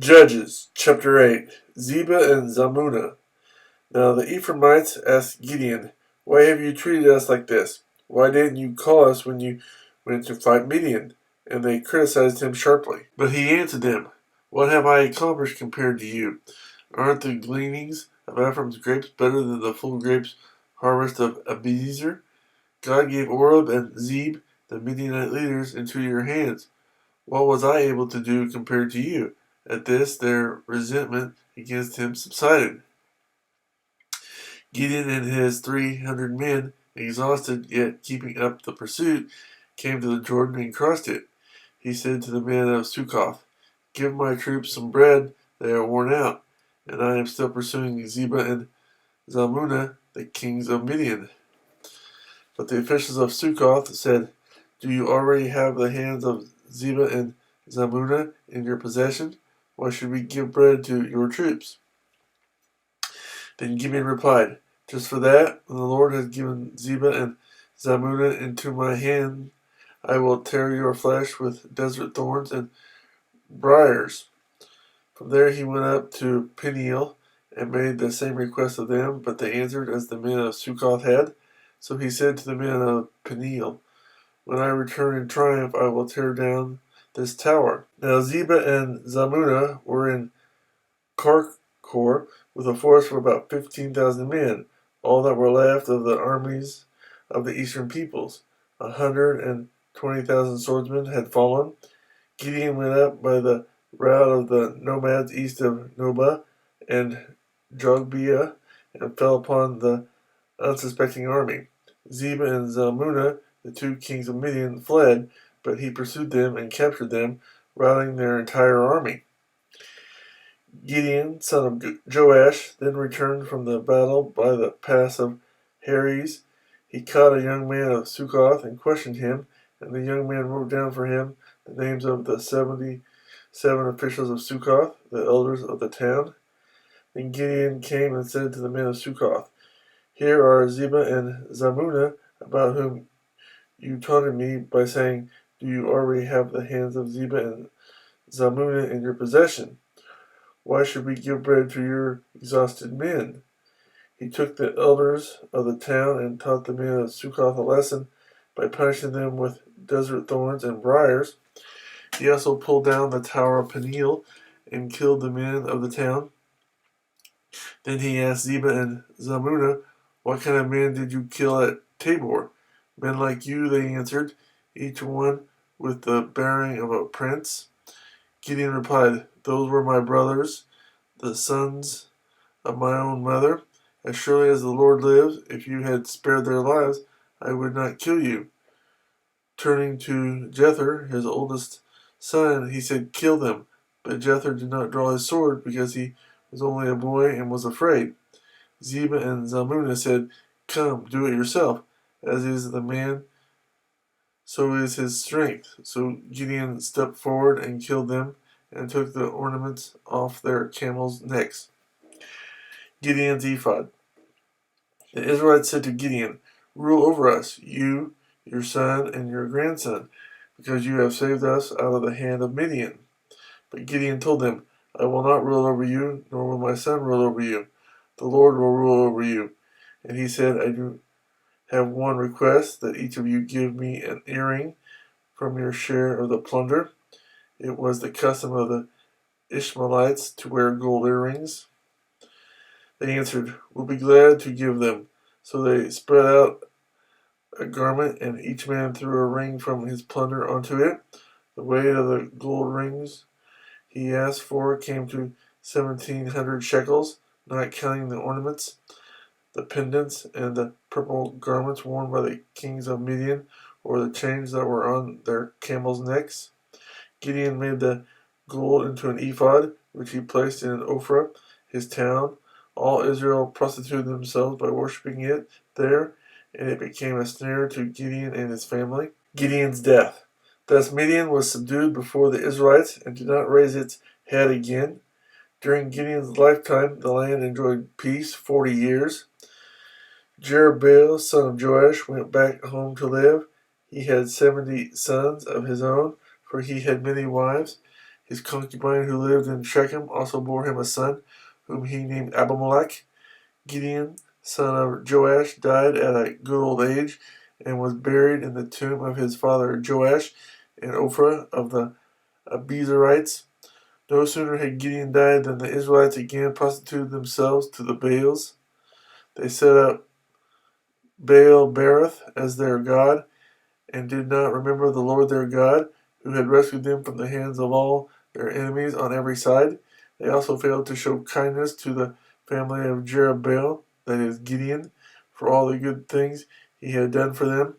Judges, chapter 8. Zebah and Zalmunna. Now the Ephraimites asked Gideon, "Why have you treated us like this? Why didn't you call us when you went to fight Midian?" And they criticized him sharply. But he answered them, "What have I accomplished compared to you? Aren't the gleanings of Ephraim's grapes better than the full grapes harvest of Abiezer? God gave Oreb and Zeb, the Midianite leaders, into your hands. What was I able to do compared to you?" At this, their resentment against him subsided. Gideon and his 300 men, exhausted yet keeping up the pursuit, came to the Jordan and crossed it. He said to the men of Succoth, "Give my troops some bread, they are worn out, and I am still pursuing Zebah and Zalmunna, the kings of Midian." But the officials of Succoth said, "Do you already have the hands of Zebah and Zalmunna in your possession? Why should we give bread to your troops?" Then Gideon replied, "Just for that, when the Lord has given Zebah and Zalmunna into my hand, I will tear your flesh with desert thorns and briars." From there he went up to Peniel and made the same request of them, but they answered as the men of Succoth had. So he said to the men of Peniel, "When I return in triumph, I will tear down this tower." Now Zebah and Zalmunna were in Karkor with a force of about 15,000 men, all that were left of the armies of the eastern peoples. 120,000 swordsmen had fallen. Gideon went up by the route of the nomads east of Nobah and Jogbeah and fell upon the unsuspecting army. Zebah and Zalmunna, the two kings of Midian, fled, but he pursued them and captured them, routing their entire army. Gideon, son of Joash, then returned from the battle by the pass of Heres. He caught a young man of Succoth and questioned him, and the young man wrote down for him the names of the 77 officials of Succoth, the elders of the town. Then Gideon came and said to the men of Succoth, "Here are Zebah and Zalmunna, about whom you taunted me by saying, 'Do you already have the hands of Zebah and Zalmunna in your possession? Why should we give bread to your exhausted men?'" He took the elders of the town and taught the men of Succoth a lesson by punishing them with desert thorns and briars. He also pulled down the tower of Peniel and killed the men of the town. Then he asked Zebah and Zalmunna, "What kind of men did you kill at Tabor?" "Men like you," they answered, "each one with the bearing of a prince." Gideon replied, "Those were my brothers, the sons of my own mother. As surely as the Lord lives, if you had spared their lives, I would not kill you." Turning to Jether, his oldest son, he said, "Kill them." But Jether did not draw his sword because he was only a boy and was afraid. Zebah and Zalmunna said, "Come, do it yourself. As is the man, so is his strength." So Gideon stepped forward and killed them and took the ornaments off their camels' necks. Gideon's ephod. The Israelites said to Gideon, "Rule over us, you, your son, and your grandson, because you have saved us out of the hand of Midian." But Gideon told them, "I will not rule over you, nor will my son rule over you. The Lord will rule over you." And he said, "I do have one request, that each of you give me an earring from your share of the plunder." It was the custom of the Ishmaelites to wear gold earrings. They answered, "We'll be glad to give them." So they spread out a garment, and each man threw a ring from his plunder onto it. The weight of the gold rings he asked for came to 1,700 shekels, not counting the ornaments, the pendants, and the purple garments worn by the kings of Midian, or the chains that were on their camels' necks. Gideon made the gold into an ephod, which he placed in Ophrah, his town. All Israel prostituted themselves by worshipping it there, and it became a snare to Gideon and his family. Gideon's death. Thus Midian was subdued before the Israelites and did not raise its head again. During Gideon's lifetime, the land enjoyed peace 40 years. Jerubbaal, son of Joash, went back home to live. He had 70 sons of his own, for he had many wives. His concubine who lived in Shechem also bore him a son, whom he named Abimelech. Gideon, son of Joash, died at a good old age, and was buried in the tomb of his father Joash in Ophrah of the Abiezrites. No sooner had Gideon died than the Israelites again prostituted themselves to the Baals. They set up Baal Berith as their god, and did not remember the Lord their God, who had rescued them from the hands of all their enemies on every side. They also failed to show kindness to the family of Jerubbaal, that is Gideon, for all the good things he had done for them.